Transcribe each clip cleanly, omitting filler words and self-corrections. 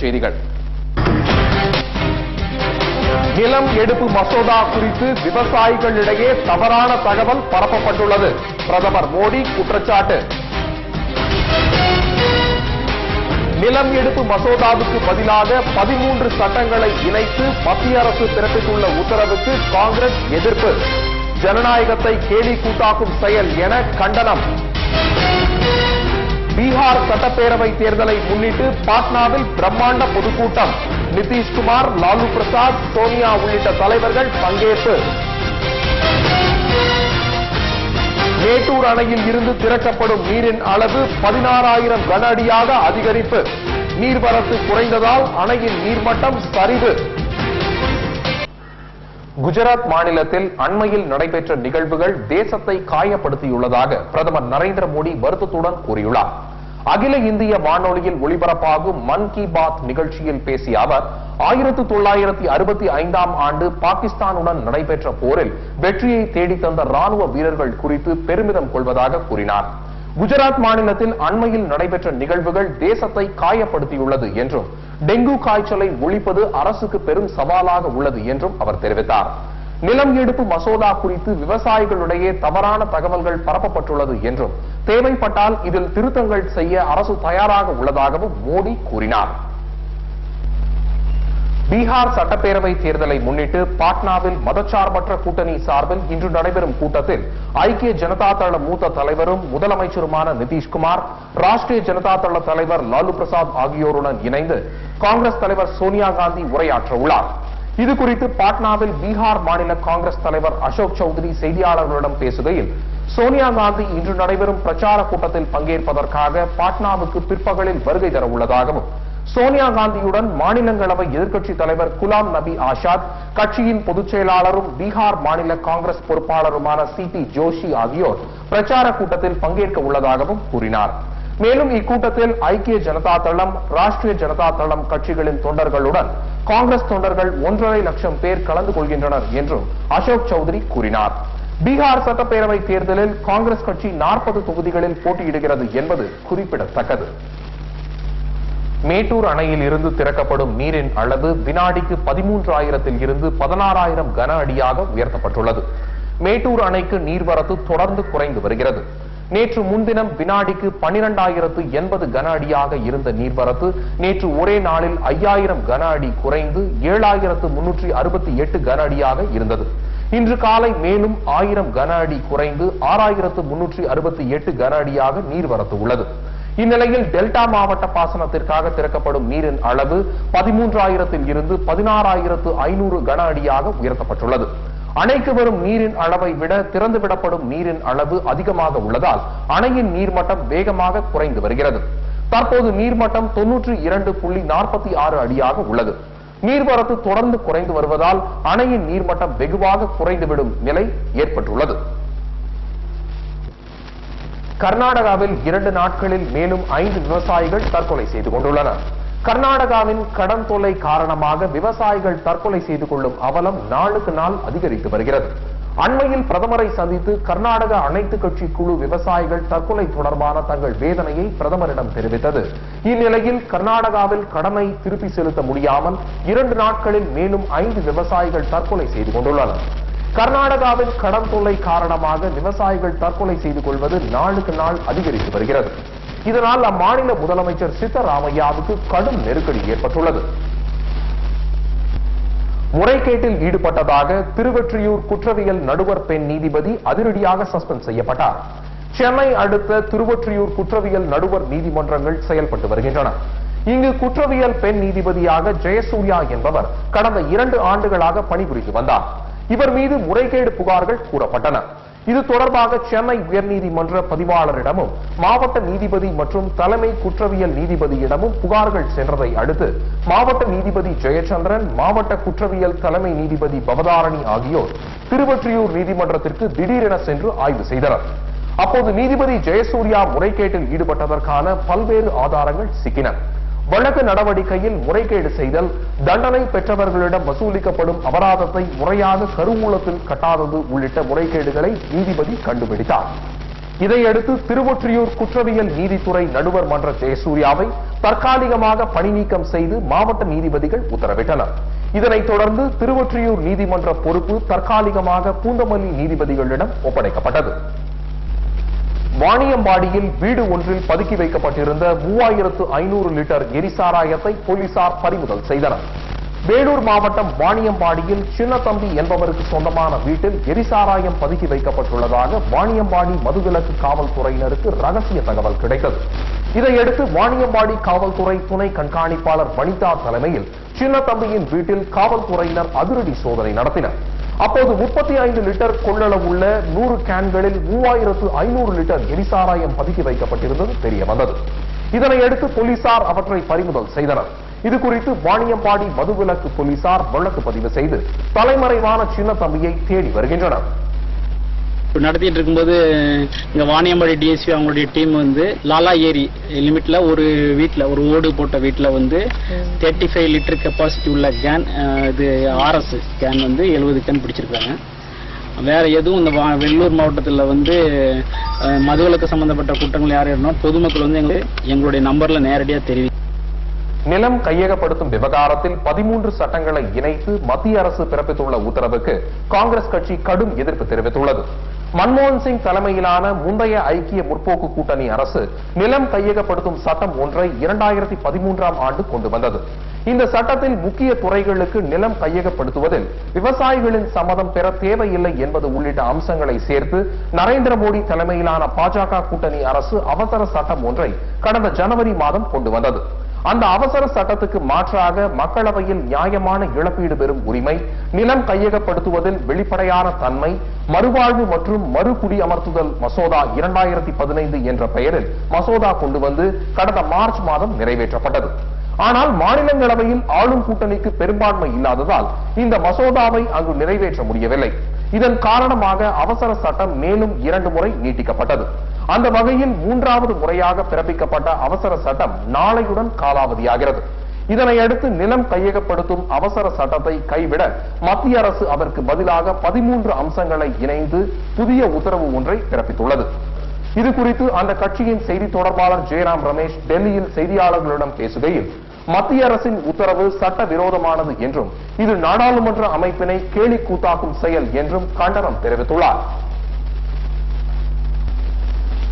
தலைப்புச் செய்திகள். நிலம் எடுப்பு மசோதா குறித்து விவசாயிகளிடையே தவறான தகவல் பரப்பப்பட்டுள்ளது. பிரதமர் மோடி குற்றச்சாட்டு. நிலம் எடுப்பு மசோதாவுக்கு பதிலாக 13 சட்டங்களை இணைத்து மத்திய அரசு பிறப்பித்துள்ள உத்தரவுக்கு காங்கிரஸ் எதிர்ப்பு. ஜனநாயகத்தை கேலி கூத்தாக்கும் செயல் என கண்டனம். பீகார் சட்டப்பேரவை தேர்தலை முன்னிட்டு பாட்னாவில் பிரம்மாண்ட பொதுக்கூட்டம். நிதிஷ்குமார், லாலு பிரசாத், சோனியா உள்ளிட்ட தலைவர்கள் பங்கேற்பு. மேட்டூர் அணையில் இருந்து திறக்கப்படும் நீரின் அளவு 16,000 கன அடியாக அதிகரிப்பு. நீர்வரத்து குறைந்ததால் அணையின் நீர்மட்டம் சரிவு. குஜராத் மாநிலத்தில் அண்மையில் நடைபெற்ற நிகழ்வுகள் தேசத்தை காயப்படுத்தியுள்ளதாக பிரதமர் நரேந்திர மோடி வருத்தத்துடன் கூறியுள்ளார். அகில இந்திய வானொலியில் ஒளிபரப்பாகும் மன் கி பாத் நிகழ்ச்சியில் பேசிய அவர் 1965ஆம் ஆண்டு பாகிஸ்தானுடன் நடைபெற்ற போரில் வெற்றியை தேடித்தந்த ராணுவ வீரர்கள் குறித்து பெருமிதம் கொள்வதாக கூறினார். குஜராத் மாநிலத்தில் அண்மையில் நடைபெற்ற நிகழ்வுகள் தேசத்தை காயப்படுத்தியுள்ளது என்றும் டெங்கு காய்ச்சலை ஒழிப்பது அரசுக்கு பெரும் சவாலாக உள்ளது என்றும் அவர் தெரிவித்தார். நிலம் எடுப்பு மசோதா குறித்து விவசாயிகளிடையே தவறான தகவல்கள் பரப்பப்பட்டுள்ளது என்றும் தேவைப்பட்டால் இதில் திருத்தங்கள் செய்ய அரசு தயாராக உள்ளதாகவும் மோடி கூறினார். பீகார் சட்டப்பேரவை தேர்தலை முன்னிட்டு பாட்னாவில் மதச்சார்பற்ற கூட்டணி சார்பில் இன்று நடைபெறும் கூட்டத்தில் ஐக்கிய ஜனதா தள மூத்த தலைவரும் முதலமைச்சருமான நிதிஷ்குமார், ராஷ்டிரிய ஜனதா தள தலைவர் லாலு பிரசாத் ஆகியோருடன் இணைந்து காங்கிரஸ் தலைவர் சோனியா காந்தி உரையாற்ற உள்ளார். இதுகுறித்து பாட்னாவில் பீகார் மாநில காங்கிரஸ் தலைவர் அசோக் சௌத்ரி செய்தியாளர்களிடம் பேசுகையில், சோனியா காந்தி இன்று நடைபெறும் பிரச்சார கூட்டத்தில் பங்கேற்பதற்காக பாட்னாவுக்கு பிற்பகலில் வருகை தர உள்ளதாகவும், சோனியா காந்தியுடன் மாநிலங்களவை எதிர்க்கட்சித் தலைவர் குலாம் நபி ஆசாத், கட்சியின் பொதுச் செயலாளரும் பீகார் மாநில காங்கிரஸ் பொறுப்பாளருமான சிபி ஜோஷி ஆகியோர் பிரச்சார கூட்டத்தில் பங்கேற்க உள்ளதாகவும் கூறினார். மேலும் இக்கூட்டத்தில் ஐக்கிய ஜனதா தளம், ராஷ்டிரிய ஜனதா தளம் கட்சிகளின் தொண்டர்களுடன் காங்கிரஸ் தொண்டர்கள் 1.5 லட்சம் பேர் கலந்து கொள்கின்றனர் என்றும் அசோக் சௌத்ரி கூறினார். பீகார் சட்டப்பேரவை தேர்தலில் காங்கிரஸ் கட்சி 40 தொகுதிகளில் போட்டியிடுகிறது என்பது குறிப்பிடத்தக்கது. மேட்டூர் அணையில் இருந்து திறக்கப்படும் நீரின் அளவு வினாடிக்கு 13,000 இருந்து 16,000 கன அடியாக உயர்த்தப்பட்டுள்ளது. மேட்டூர் அணைக்கு நீர்வரத்து தொடர்ந்து குறைந்து வருகிறது. நேற்று முன்தினம் வினாடிக்கு 12,080 கன அடியாக இருந்த நீர்வரத்து நேற்று ஒரே நாளில் 5,000 கன அடி குறைந்து 7,368 கன அடியாக இருந்தது. இன்று காலை மேலும் 1000 கன அடி குறைந்து 6,368 கன அடியாக நீர்வரத்து உள்ளது. இந்நிலையில் டெல்டா மாவட்ட பாசனத்திற்காக திறக்கப்படும் நீரின் அளவு 13,000 இருந்து 16,500 கன அடியாக உயர்த்தப்பட்டுள்ளது. அணைக்கு வரும் நீரின் அளவை விட திறந்துவிடப்படும் நீரின் அளவு அதிகமாக உள்ளதால் அணையின் நீர்மட்டம் வேகமாக குறைந்து வருகிறது. தற்போது நீர்மட்டம் 92.46 அடியாக உள்ளது. நீர்வரத்து தொடர்ந்து குறைந்து வருவதால் அணையின் நீர்மட்டம் வெகுவாக குறைந்துவிடும் நிலை ஏற்பட்டுள்ளது. கர்நாடகாவில் 2 நாட்களில் மேலும் 5 விவசாயிகள் தற்கொலை செய்து கொண்டுள்ளனர். கர்நாடகாவின் கடன் தொல்லை காரணமாக விவசாயிகள் தற்கொலை செய்து கொள்ளும் அவலம் நாளுக்கு நாள் அதிகரித்து வருகிறது. அண்மையில் பிரதமரை சந்தித்து கர்நாடக அனைத்து கட்சி குழு விவசாயிகள் தற்கொலை தொடர்பான தங்கள் வேதனையை பிரதமரிடம் தெரிவித்தது. இந்நிலையில் கர்நாடகாவில் கடனை திருப்பி செலுத்த முடியாமல் 2 நாட்களில் மேலும் 5 விவசாயிகள் தற்கொலை செய்து கொண்டுள்ளனர். கர்நாடகாவின் கடன் தொல்லை காரணமாக விவசாயிகள் தற்கொலை செய்து கொள்வது நாளுக்கு நாள் அதிகரித்து வருகிறது. இதனால் அம்மாநில முதலமைச்சர் சித்தராமையாவுக்கு கடும் நெருக்கடி ஏற்பட்டுள்ளது. முறைகேட்டில் ஈடுபட்டதாக திருவொற்றியூர் குற்றவியல் நடுவர் பெண் நீதிபதி அதிரடியாக சஸ்பெண்ட் செய்யப்பட்டார். சென்னை அடுத்த திருவொற்றியூர் குற்றவியல் நடுவர் நீதிமன்றங்கள் செயல்பட்டு வருகின்றன. இங்கு குற்றவியல் பெண் நீதிபதியாக ஜெயசூர்யா என்பவர் கடந்த 2 ஆண்டுகளாக பணிபுரிந்து வந்தார். இவர் மீது முறைகேடு புகார்கள் கூறப்பட்டன. இது தொடர்பாக சென்னை உயர்நீதிமன்ற பதிவாளரிடமும் மாவட்ட நீதிபதி மற்றும் தலைமை குற்றவியல் நீதிபதியிடமும் புகார்கள் சென்றதை அடுத்து மாவட்ட நீதிபதி ஜெயச்சந்திரன், மாவட்ட குற்றவியல் தலைமை நீதிபதி பவதாரணி ஆகியோர் திருவொற்றியூர் நீதிமன்றத்திற்கு திடீரென சென்று ஆய்வு செய்தனர். அப்போது நீதிபதி ஜெயசூர்யா முறைகேட்டில் ஈடுபட்டதற்கான பல்வேறு ஆதாரங்கள் சிக்கின. வழக்கு நடவடிக்கையில் முறைகேடு செய்தல், தண்டனை பெற்றவர்களிடம் வசூலிக்கப்படும் அபராதத்தை முறையாக கருவூலத்தில் கட்டாதது உள்ளிட்ட முறைகேடுகளை நீதிபதி கண்டுபிடித்தார். இதையடுத்து திருவொற்றியூர் குற்றவியல் நீதித்துறை நடுவர் மன்ற ஜெயசூர்யாவை தற்காலிகமாக பணி நீக்கம் செய்து மாவட்ட நீதிபதிகள் உத்தரவிட்டனர். இதனைத் தொடர்ந்து திருவொற்றியூர் நீதிமன்ற பொறுப்பு தற்காலிகமாக பூந்தமல்லி நீதிபதிகளிடம் ஒப்படைக்கப்பட்டது. வாணியம்பாடியில் வீடு ஒன்றில் பதுக்கி வைக்கப்பட்டிருந்த 3500 லிட்டர் எரிசாராயத்தை போலீசார் பறிமுதல் செய்தனர். வேலூர் மாவட்டம் வாணியம்பாடியில் சின்னத்தம்பி என்பவருக்கு சொந்தமான வீட்டில் எரிசாராயம் பதுக்கி வைக்கப்பட்டுள்ளதாக வாணியம்பாடி மதுவிலக்கு காவல்துறையினருக்கு ரகசிய தகவல் கிடைத்தது. இதையடுத்து வாணியம்பாடி காவல்துறை துணை கண்காணிப்பாளர் வனிதா தலைமையில் சின்னத்தம்பியின் வீட்டில் காவல்துறையினர் அதிரடி சோதனை நடத்தினர். அப்போது 35 லிட்டர் கொள்ளளவுள்ள 100 கேன்களில் 3500 லிட்டர் எரிசாராயம் பதுக்கி வைக்கப்பட்டிருந்தது தெரிய வந்தது. இதனையடுத்து போலீசார் அவற்றை பறிமுதல் செய்தனர். இதுகுறித்து வாணியம்பாடி மதுவிலக்கு போலீசார் வழக்கு பதிவு செய்து தலைமறைவான சின்னத்தம்பியை தேடி வருகின்றனர். நடத்திட்டு இருக்கும்போது இங்க வாணியம்பாடி டிஎஸ்பி அவங்களுடைய டீம் வந்து லாலா ஏரி லிமிட்ல ஒரு வீட்டுல ஒரு ஓடு போட்ட வீட்டுல வந்து 35 லிட்டர் கெப்பாசிட்டி உள்ள கேன் இது RS கேன் வந்து 70 கேன் பிடிச்சிருக்காங்க. வேற எதுவும் இந்த வெள்ளூர் மாவட்டத்தில் வந்து மதுவிலக்கு சம்பந்தப்பட்ட குற்றங்கள் யார் இருந்தாலும் பொதுமக்கள் வந்து எங்களுடைய நம்பர்ல நேரடியா தெரிவி. நிலம் கையகப்படுத்தும் விவகாரத்தில் 13 சட்டங்களை இணைத்து மத்திய அரசு பிறப்பித்துள்ள உத்தரவுக்கு காங்கிரஸ் கட்சி கடும் எதிர்ப்பு தெரிவித்துள்ளது. மன்மோகன் சிங் தலைமையிலான முந்தைய ஐக்கிய முற்போக்கு கூட்டணி அரசு நிலம் கையகப்படுத்தும் சட்டம் ஒன்றை 2013ஆம் ஆண்டு கொண்டு வந்தது. இந்த சட்டத்தில் முக்கிய துறைகளுக்கு நிலம் கையகப்படுத்துவதில் விவசாயிகளின் சம்மதம் பெற தேவையில்லை என்பது உள்ளிட்ட அம்சங்களை சேர்த்து நரேந்திர மோடி தலைமையிலான பாஜக கூட்டணி அரசு அவசர சட்டம் ஒன்றை கடந்த ஜனவரி மாதம் கொண்டு வந்தது. அந்த அவசர சட்டத்துக்கு மாற்றாக மக்களவையில் நியாயமான இழப்பீடு பெறும் உரிமை, நிலம் கையகப்படுத்துவதில் வெளிப்படையான தன்மை, மறுவாழ்வு மற்றும் மறுகுடியமர்த்துதல் மசோதா 2015 என்ற பெயரில் மசோதா கொண்டு வந்து கடந்த மார்ச் மாதம் நிறைவேற்றப்பட்டது. ஆனால் மாநிலங்களவையில் ஆளும் கூட்டணிக்கு பெரும்பான்மை இல்லாததால் இந்த மசோதாவை அங்கு நிறைவேற்ற முடியவில்லை. இதன் காரணமாக அவசர சட்டம் மேலும் 2 முறை நீட்டிக்கப்பட்டது. அந்த வகையில் 3வது முறையாக பிறப்பிக்கப்பட்ட அவசர சட்டம் நாளையுடன் காலாவதியாகிறது. இதனையடுத்து நிலம் கையகப்படுத்தும் அவசர சட்டத்தை கைவிட மத்திய அரசு அதற்கு பதிலாக 13 அம்சங்களை இணைந்து புதிய உத்தரவு ஒன்றை பிறப்பித்துள்ளது. இதுகுறித்து அந்த கட்சியின் செய்தி தொடர்பாளர் ஜெயராம் ரமேஷ் டெல்லியில் செய்தியாளர்களிடம் பேசுகையில், மத்திய அரசின் உத்தரவு சட்ட விரோதமானது என்றும் இது நாடாளுமன்ற அமைப்பினை கேலி கூத்தாக்கும் செயல் என்றும் கண்டனம் தெரிவித்துள்ளார்.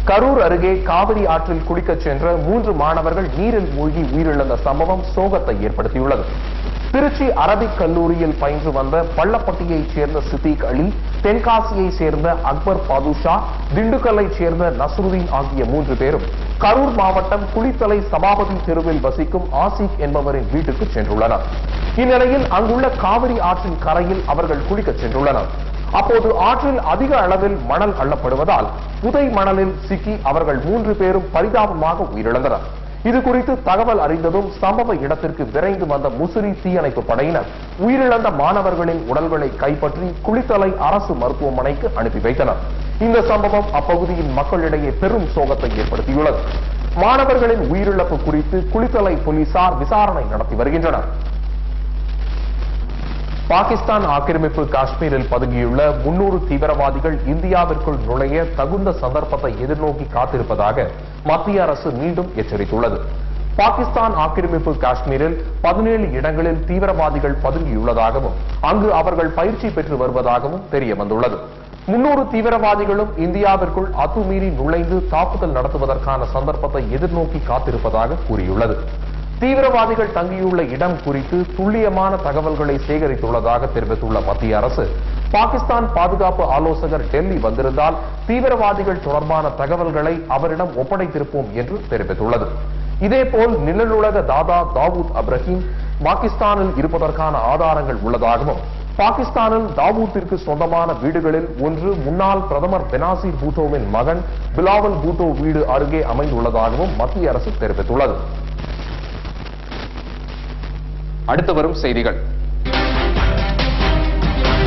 கரூர் அருகே காவிரி ஆற்றில் குளிக்கச் சென்ற 3 மாணவர்கள் நீரில் மூழ்கி உயிரிழந்த சம்பவம் சோகத்தை ஏற்படுத்தியுள்ளது. திருச்சி அரபிக் கல்லூரியில் பயின்று வந்த பள்ளப்பட்டியைச் சேர்ந்த சித்திக் அலி, தென்காசியை சேர்ந்த அக்பர் பாதுஷா, திண்டுக்கல்லை சேர்ந்த நஸ்ருதீன் ஆகிய 3 பேரும் கரூர் மாவட்டம் குளித்தலை சபாபதி தெருவில் வசிக்கும் ஆசிக் என்பவரின் வீட்டுக்கு சென்றுள்ளனர். இந்நிலையில் அங்குள்ள காவிரி ஆற்றின் கரையில் அவர்கள் குளிக்கச் சென்றுள்ளனர். அப்போது ஆற்றில் அதிக அளவில் மணல் அள்ளப்படுவதால் புதை மணலில் சிக்கி அவர்கள் 3 பேரும் பரிதாபமாக உயிரிழந்தனர். இதுகுறித்து தகவல் அறிந்ததும் சம்பவ இடத்திற்கு விரைந்து வந்த முசிறி தீயணைப்பு படையினர் உயிரிழந்த மாணவர்களின் உடல்களை கைப்பற்றி குளித்தலை அரசு மருத்துவமனைக்கு அனுப்பி வைத்தனர். இந்த சம்பவம் அப்பகுதியின் மக்களிடையே பெரும் சோகத்தை ஏற்படுத்தியுள்ளது. மாணவர்களின் உயிரிழப்பு குறித்து குளித்தலை போலீசார் விசாரணை நடத்தி வருகின்றனர். பாகிஸ்தான் ஆக்கிரமிப்பு காஷ்மீரில் பதுங்கியுள்ள 300 தீவிரவாதிகள் இந்தியாவிற்குள் நுழைய தகுந்த சந்தர்ப்பத்தை எதிர்நோக்கி காத்திருப்பதாக மத்திய அரசு மீண்டும் எச்சரித்துள்ளது. பாகிஸ்தான் ஆக்கிரமிப்பு காஷ்மீரில் 17 இடங்களில் தீவிரவாதிகள் பதுங்கியுள்ளதாகவும் அங்கு அவர்கள் பயிற்சி பெற்று வருவதாகவும் தெரிய வந்துள்ளது. 300 தீவிரவாதிகளும் இந்தியாவிற்குள் அத்துமீறி நுழைந்து தாக்குதல் நடத்துவதற்கான சந்தர்ப்பத்தை எதிர்நோக்கி காத்திருப்பதாக கூறியுள்ளது. தீவிரவாதிகள் தங்கியுள்ள இடம் குறித்து துல்லியமான தகவல்களை சேகரித்துள்ளதாக தெரிவித்துள்ள மத்திய அரசு, பாகிஸ்தான் பாதுகாப்பு ஆலோசகர் டெல்லி வந்திருந்தால் தீவிரவாதிகள் தொடர்பான தகவல்களை அவரிடம் ஒப்படைத்திருப்போம் என்று தெரிவித்துள்ளது. இதேபோல் நிழலுலக தாதா தாவூத் அப்ரஹீம் பாகிஸ்தானில் இருப்பதற்கான ஆதாரங்கள் உள்ளதாகவும், பாகிஸ்தானில் தாவூத்திற்கு சொந்தமான வீடுகளில் ஒன்று முன்னாள் பிரதமர் பெனாசீர் பூட்டோவின் மகன் பிலாவல் பூட்டோ வீடு அருகே அமைந்துள்ளதாகவும் மத்திய அரசு தெரிவித்துள்ளது. அடுத்து வரும் செய்திகள்.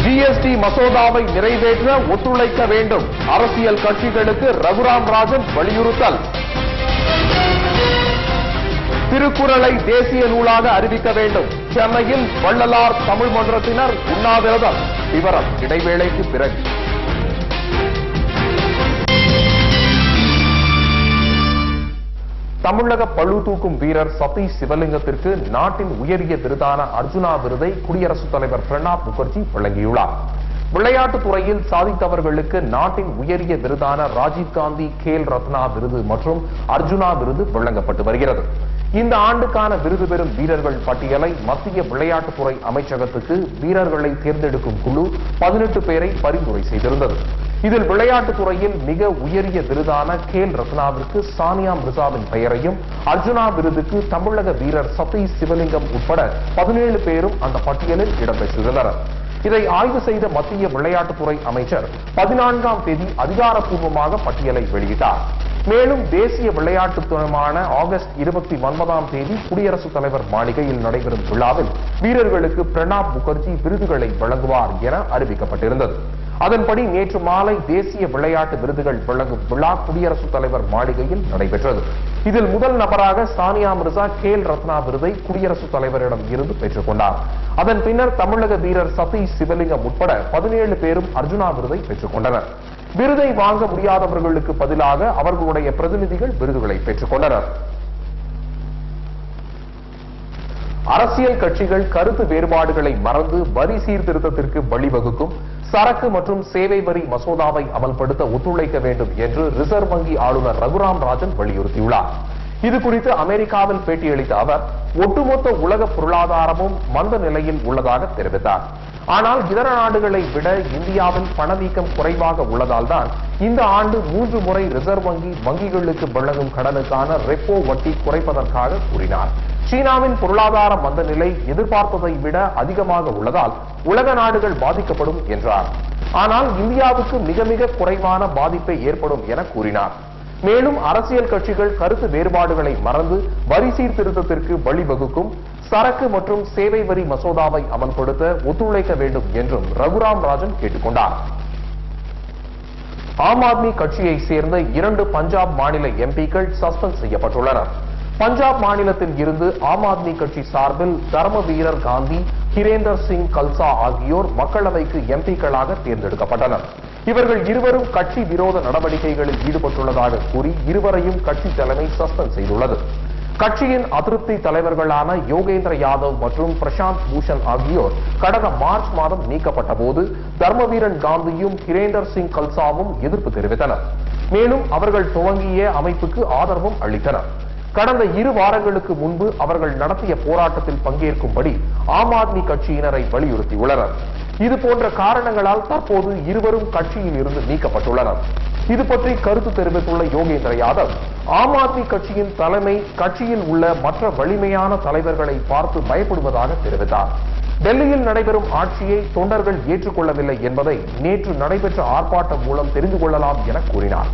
ஜிஎஸ்டி மசோதாவை நிறைவேற்ற ஒத்துழைக்க வேண்டும், அரசியல் கட்சிகளுக்கு ரகுராம் ராஜன் வலியுறுத்தல். திருக்குறளை தேசிய நூலாக அறிவிக்க வேண்டும், சென்னையில் வள்ளலார் தமிழ் மன்றத்தினர் உண்ணாவிரதம். விவரம் இடைவேளைக்கு பிறகு. தமிழக பளு தூக்கும் வீரர் சதீஷ் சிவலிங்கத்திற்கு நாட்டின் உயரிய விருதான அர்ஜுனா விருதை குடியரசுத் தலைவர் பிரணாப் முகர்ஜி வழங்கியுள்ளார். விளையாட்டுத் துறையில் சாதித்தவர்களுக்கு நாட்டின் உயரிய விருதான ராஜீவ்காந்தி கேல் ரத்னா விருது மற்றும் அர்ஜுனா விருது வழங்கப்பட்டு வருகிறது. இந்த ஆண்டுக்கான விருது பெறும் வீரர்கள் பட்டியலை மத்திய விளையாட்டுத்துறை அமைச்சகத்துக்கு வீரர்களை தேர்ந்தெடுக்கும் குழு 18 பேரை பரிந்துரை செய்திருந்தது. இதில் விளையாட்டுத் துறையில் மிக உயரிய விருதான கேல் ரத்னாவிற்கு சானியா மிர்சாவின் பெயரையும், அர்ஜுனா விருதுக்கு தமிழக வீரர் சதீஷ் சிவலிங்கம் உட்பட 17 பேரும் அந்த பட்டியலில் இடம்பெற்றிருந்தனர். இதை ஆய்வு செய்த மத்திய விளையாட்டுத்துறை அமைச்சர் 14ஆம் தேதி அதிகாரப்பூர்வமாக பட்டியலை வெளியிட்டார். மேலும் தேசிய விளையாட்டு தினமான ஆகஸ்ட் 29ஆம் தேதி குடியரசுத் தலைவர் மாளிகையில் நடைபெறும் விழாவில் வீரர்களுக்கு பிரணாப் முகர்ஜி விருதுகளை வழங்குவார் என அறிவிக்கப்பட்டிருந்தது. அதன்படி நேற்று மாலை தேசிய விளையாட்டு விருதுகள் வழங்கும் விழா குடியரசுத் தலைவர் மாளிகையில் நடைபெற்றது. இதில் முதல் நபராக சானியா மிர்சா கேல் ரத்னா விருதை குடியரசுத் தலைவரிடம் இருந்து பெற்றுக் கொண்டார். அதன் பின்னர் தமிழக வீரர் சதீஷ் சிவலிங்கம் உட்பட 17 பேரும் அர்ஜுனா விருதை பெற்றுக் கொண்டனர். விருதை வாங்க முடியாதவர்களுக்கு பதிலாக அவர்களுடைய பிரதிநிதிகள் விருதுகளை பெற்றுக் கொண்டனர். அரசியல் கட்சிகள் கருத்து வேறுபாடுகளை மறந்து வரி சீர்திருத்தத்திற்கு வழிவகுக்கும் சரக்கு மற்றும் சேவை வரி மசோதாவை அமல்படுத்த ஒத்துழைக்க வேண்டும் என்று ரிசர்வ் வங்கி ஆளுநர் ரகுராம் ராஜன் வலியுறுத்தியுள்ளார். இதுகுறித்து அமெரிக்காவில் பேட்டியளித்த அவர் ஒட்டுமொத்த உலக பொருளாதாரமும் மந்த நிலையில் உள்ளதாக தெரிவித்தார். ஆனால் இதர நாடுகளை விட இந்தியாவில் பணவீக்கம் குறைவாக உள்ளதால் தான் இந்த ஆண்டு 3 முறை ரிசர்வ் வங்கி வங்கிகளுக்கு வழங்கும் கடனுக்கான ரெப்போ வட்டி குறைப்பதற்காக கூறினார். சீனாவின் பொருளாதார மந்த நிலை எதிர்பார்த்ததை விட அதிகமாக உள்ளதால் உலக நாடுகள் பாதிக்கப்படும் என்றார். ஆனால் இந்தியாவுக்கு மிக மிக குறைவான பாதிப்பை ஏற்படும் என கூறினார். மேலும் அரசியல் கட்சிகள் கருத்து வேறுபாடுகளை மறந்து வரி சீர்திருத்தத்திற்கு வழிவகுக்கும் சரக்கு மற்றும் சேவை வரி மசோதாவை அமல்படுத்த ஒத்துழைக்க வேண்டும் என்றும் ரகுராம் ராஜன் கேட்டுக் கொண்டார். ஆம் ஆத்மி கட்சியை சேர்ந்த 2 பஞ்சாப் மாநில எம்பிக்கள் சஸ்பெண்ட் செய்யப்பட்டுள்ளனர். பஞ்சாப் மாநிலத்தில் இருந்து ஆம் ஆத்மி கட்சி சார்பில் தர்மவீரர் காந்தி, ஹிரேந்தர் சிங் கல்சா ஆகியோர் மக்களவைக்கு எம்பிக்களாக தேர்ந்தெடுக்கப்பட்டனர். இவர்கள் இருவரும் கட்சி விரோத நடவடிக்கைகளில் ஈடுபட்டுள்ளதாக கூறி இருவரையும் கட்சி தலைமை சஸ்பெண்ட் செய்துள்ளது. கட்சியின் அதிருப்தி தலைவர்களான யோகேந்திர யாதவ் மற்றும் பிரசாந்த் பூஷன் ஆகியோர் கடந்த மார்ச் மாதம் நீக்கப்பட்ட போது தர்மவீரன் காந்தியும் ஹிரேந்தர் சிங் கல்சாவும் எதிர்ப்பு தெரிவித்தனர். மேலும் அவர்கள் துவங்கிய அமைப்புக்கு ஆதரவும் அளித்தனர். கடந்த 2 வாரங்களுக்கு முன்பு அவர்கள் நடத்திய போராட்டத்தில் பங்கேற்கும்படி ஆம் ஆத்மி கட்சியினரை வலியுறுத்தியுள்ளனர். இதுபோன்ற காரணங்களால் தற்போது இருவரும் கட்சியில் இருந்து நீக்கப்பட்டுள்ளனர். இது பற்றி கருத்து தெரிவித்துள்ள யோகேந்திர யாதவ், ஆம் ஆத்மி கட்சியின் தலைமை கட்சியில் உள்ள மற்ற வலிமையான தலைவர்களை பார்த்து பயப்படுவதாக தெரிவித்தார். டெல்லியில் நடைபெறும் ஆட்சியை தொண்டர்கள் ஏற்றுக்கொள்ளவில்லை என்பதை நேற்று நடைபெற்ற ஆர்ப்பாட்டம் மூலம் தெரிந்து கொள்ளலாம் என கூறினார்.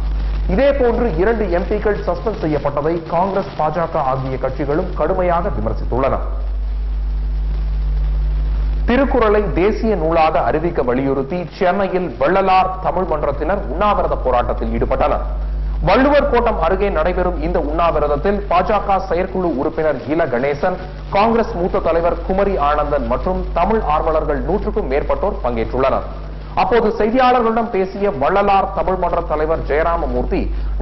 இதேபோன்று 2 எம்பிக்கள் சஸ்பெண்ட் செய்யப்பட்டதை காங்கிரஸ், பாஜக ஆகிய கட்சிகளும் கடுமையாக விமர்சித்துள்ளன. திருக்குறளை தேசிய நூலாக அறிவிக்க வலியுறுத்தி சென்னையில் வள்ளலார் தமிழ் மன்றத்தினர் உண்ணாவிரத போராட்டத்தில் ஈடுபட்டனர். வள்ளுவர் கோட்டம் அருகே நடைபெறும் இந்த உண்ணாவிரதத்தில் பாஜக செயற்குழு உறுப்பினர் இல கணேசன், காங்கிரஸ் மூத்த தலைவர் குமரி ஆனந்தன் மற்றும் தமிழ் ஆர்வலர்கள் 100க்கும் மேற்பட்டோர் பங்கேற்றுள்ளனர். அப்போது செய்தியாளர்களிடம் பேசிய வள்ளலார் தமிழ் மன்ற தலைவர் ஜெயராமமூர்த்தி,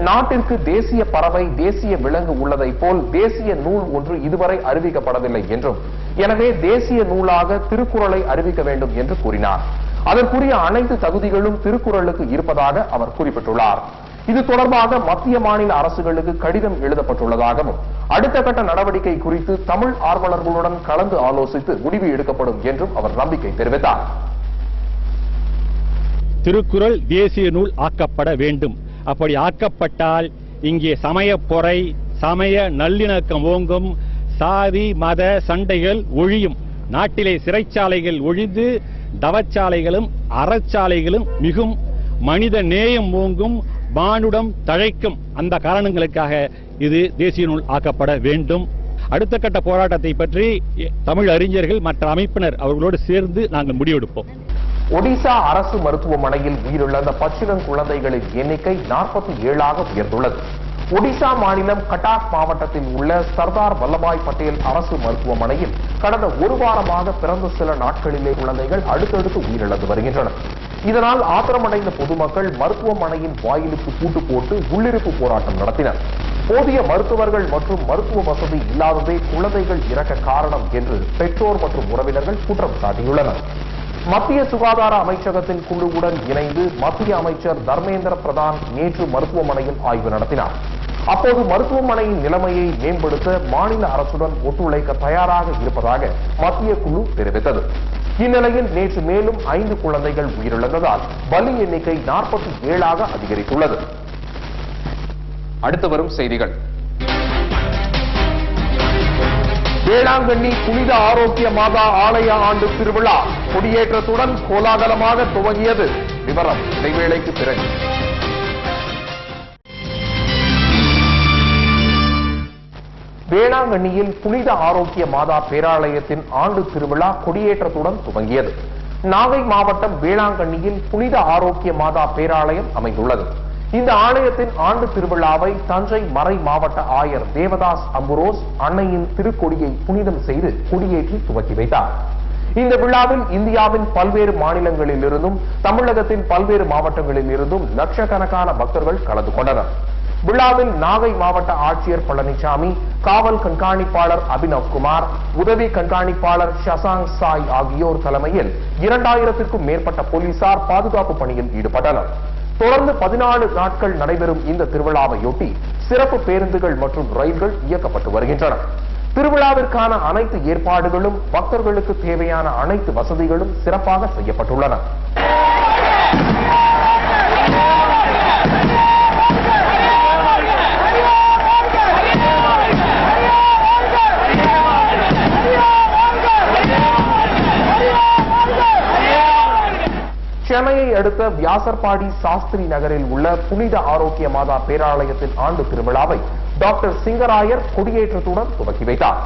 நாட்டிற்கு தேசிய பறவை, தேசிய விலங்கு உள்ளதை போல் தேசிய நூல் ஒன்று இதுவரை அறிவிக்கப்படவில்லை என்றும், எனவே தேசிய நூலாக திருக்குறளை அறிவிக்க வேண்டும் என்று கூறினார். அதற்குரிய அனைத்து தகுதிகளும் திருக்குறளுக்கு இருப்பதாக அவர் குறிப்பிட்டுள்ளார். இது தொடர்பாக மத்திய மாநில அரசுகளுக்கு கடிதம் எழுதப்பட்டுள்ளதாகவும், அடுத்த கட்ட நடவடிக்கை குறித்து தமிழ் ஆர்வலர்களுடன் கலந்து ஆலோசித்து முடிவு எடுக்கப்படும் என்றும் அவர் நம்பிக்கை தெரிவித்தார். திருக்குறள் தேசிய நூல் ஆக்கப்பட வேண்டும். அப்படி ஆக்கப்பட்டால் இங்கே சமய பொறை, சமய நல்லிணக்கம் ஓங்கும், சாதி மத சண்டைகள் ஒழியும், நாட்டிலே சிறைச்சாலைகள் ஒழிந்து தவச்சாலைகளும் அறச்சாலைகளும் மிகும், மனித நேயம் ஓங்கும், மானுடம் தழைக்கும். அந்த காரணங்களுக்காக இது தேசிய நூல் ஆக்கப்பட வேண்டும். அடுத்த கட்ட போராட்டத்தை பற்றி தமிழ் அறிஞர்கள் மற்ற அமைப்பினர் அவர்களோடு சேர்ந்து நாங்கள் முடிவெடுப்போம். ஒடிசா அரசு மருத்துவமனையில் உயிரிழந்த பச்சிளங்குழந்தைகளின் எண்ணிக்கை 47ஆக உயர்ந்துள்ளது. ஒடிசா மாநிலம் கட்டாக் மாவட்டத்தில் உள்ள சர்தார் வல்லபாய் பட்டேல் அரசு மருத்துவமனையில் கடந்த 1 வாரமாக பிறந்த சில நாட்களிலே குழந்தைகள் அடுத்தடுத்து உயிரிழந்து வருகின்றனர். இதனால் ஆத்திரமடைந்த பொதுமக்கள் மருத்துவமனையின் வாயிலுக்கு பூட்டு போட்டு உள்ளிருப்பு போராட்டம் நடத்தினர். போதிய மருத்துவர்கள் மற்றும் மருத்துவ வசதி இல்லாததே குழந்தைகள் இறக்க காரணம் என்று பெற்றோர் மற்றும் உறவினர்கள் குற்றம் சாட்டியுள்ளனர். மத்திய சுகாதார அமைச்சகத்தின் குழுவுடன் இணைந்து மத்திய அமைச்சர் தர்மேந்திர பிரதான் நேற்று மருத்துவமனையில் ஆய்வு நடத்தினார். அப்போது மருத்துவமனையின் நிலைமையை மேம்படுத்த மாநில அரசுடன் ஒத்துழைக்க தயாராக இருப்பதாக மத்திய குழு தெரிவித்தது. இந்நிலையில் நேற்று மேலும் 5 குழந்தைகள் உயிரிழந்ததால் பலி எண்ணிக்கை 47 அதிகரித்துள்ளது. அடுத்து வரும் செய்திகள். வேளாங்கண்ணி புனித ஆரோக்கிய மாதா ஆலய ஆண்டு திருவிழா கொடியேற்றத்துடன் கோலாகலமாக துவங்கியது. விவரம் இடைவேளைக்கு பிறகு. வேளாங்கண்ணியில் புனித ஆரோக்கிய மாதா பேராலயத்தின் ஆண்டு திருவிழா கொடியேற்றத்துடன் துவங்கியது. நாகை மாவட்டம் வேளாங்கண்ணியில் புனித ஆரோக்கிய மாதா பேராலயம் அமைந்துள்ளது. இந்த ஆலயத்தின் ஆண்டு திருவிழாவை தஞ்சை மறை மாவட்ட ஆயர் தேவதாஸ் அம்புரோஸ் அன்னையின் திருக்கொடியை புனிதம் செய்து கொடியேற்றி துவக்கி வைத்தார். இந்த விழாவில் இந்தியாவின் பல்வேறு மாநிலங்களில் இருந்தும் தமிழகத்தின் பல்வேறு மாவட்டங்களில் இருந்தும் லட்சக்கணக்கான பக்தர்கள் கலந்து கொண்டனர். விழாவில் நாகை மாவட்ட ஆட்சியர் பழனிசாமி, காவல் கண்காணிப்பாளர் அபினவ்குமார், உதவி கண்காணிப்பாளர் ஷசாங் சாய் ஆகியோர் தலைமையில் 2000க்கும் மேற்பட்ட போலீசார் பாதுகாப்பு பணியில் ஈடுபட்டனர். தொடர்ந்து 14 நாட்கள் நடைபெறும் இந்த திருவிழாவையொட்டி சிறப்பு பேருந்துகள் மற்றும் ரயில்கள் இயக்கப்பட்டு வருகின்றன. திருவிழாவிற்கான அனைத்து ஏற்பாடுகளும் பக்தர்களுக்கு தேவையான அனைத்து வசதிகளும் சிறப்பாக செய்யப்பட்டுள்ளன. சென்னையை அடுத்த வியாசர்பாடி சாஸ்திரி நகரில் உள்ள புனித ஆரோக்கிய மாதா பேராலயத்தின் ஆண்டு திருவிழாவை டாக்டர் சிங்கராயர் கொடியேற்றத்துடன் துவக்கி வைத்தார்.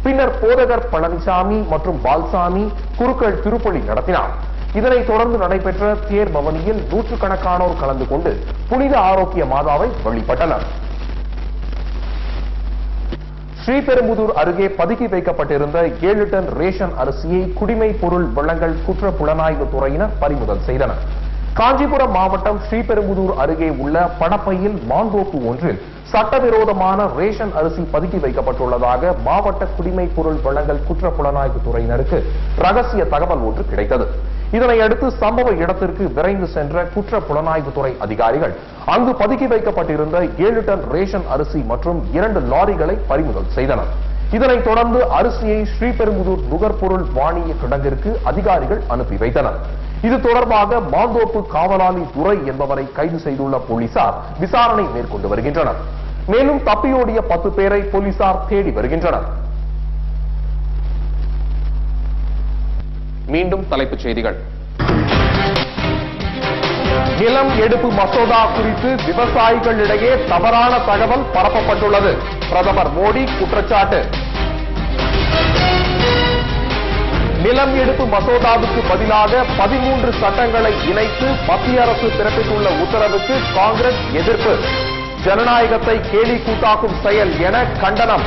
பின்னர் போதகர் பழனிசாமி மற்றும் பால்சாமி குருக்கள் திருப்பலி நடத்தினார். இதனைத் தொடர்ந்து நடைபெற்ற தேர் பவனியில் நூற்றுக்கணக்கானோர் கலந்து கொண்டு புனித ஆரோக்கிய மாதாவை வழிபட்டனர். ஸ்ரீபெரும்புதூர் அருகே பதுக்கி வைக்கப்பட்டிருந்த 7 டன் ரேஷன் அரிசியை குடிமை பொருள் வழங்கல் குற்ற புலனாய்வு துறையினர் பறிமுதல் செய்தனர். காஞ்சிபுரம் மாவட்டம் ஸ்ரீபெரும்புதூர் அருகே உள்ள படப்பையில் மாந்தோப்பு ஒன்றில் சட்டவிரோதமான ரேஷன் அரிசி பதுக்கி வைக்கப்பட்டுள்ளதாக மாவட்ட குடிமை பொருள் வழங்கல் குற்ற புலனாய்வு துறையினருக்கு ரகசிய தகவல் ஒன்று கிடைத்தது. இதனையடுத்து சம்பவ இடத்திற்கு விரைந்து சென்ற குற்ற புலனாய்வு துறை அதிகாரிகள் அங்கு பதுக்கி வைக்கப்பட்டிருந்த 7 டன் ரேஷன் அரிசி மற்றும் 2 லாரிகளை பறிமுதல் செய்தனர். இதனைத் தொடர்ந்து அரிசியை ஸ்ரீபெரும்புதூர் நுகர்பொருள் வாணிய கிடங்கிற்கு அதிகாரிகள் அனுப்பி வைத்தனர். இது தொடர்பாக மாந்தோப்பு காவலாளி துரை என்பவரை கைது செய்துள்ள போலீசார் விசாரணை மேற்கொண்டு வருகின்றனர். மேலும் தப்பியோடிய 10 பேரை போலீசார் தேடி வருகின்றனர். மீண்டும் தலைப்புச் செய்திகள். நிலம் எடுப்பு மசோதா குறித்து விவசாயிகளிடையே தவறான தகவல் பரப்பப்பட்டுள்ளது. பிரதமர் மோடி குற்றச்சாட்டு. நிலம் எடுப்பு மசோதாவுக்கு பதிலாக 13 சட்டங்களை இணைத்து மத்திய அரசு பிறப்பித்துள்ள உத்தரவுக்கு காங்கிரஸ் எதிர்ப்பு. ஜனநாயகத்தை கேலி கூத்தாக்கும் செயல் என கண்டனம்.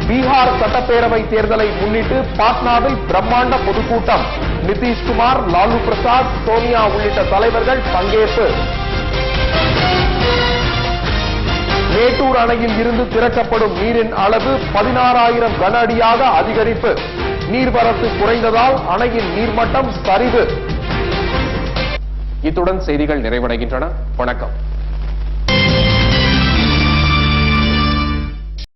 பீகார் சட்டப்பேரவை தேர்தலை முன்னிட்டு பாட்னாவில் பிரம்மாண்ட பொதுக்கூட்டம். நிதிஷ்குமார், லாலு பிரசாத், சோனியா உள்ளிட்ட தலைவர்கள் பங்கேற்பு. மேட்டூர் அணையில் இருந்து திறக்கப்படும் நீரின் அளவு 16,000 கன அடியாக அதிகரிப்பு. நீர்வரத்து குறைந்ததால் அணையின் நீர்மட்டம் சரிவு. இத்துடன் செய்திகள் நிறைவடைகின்றன. வணக்கம்.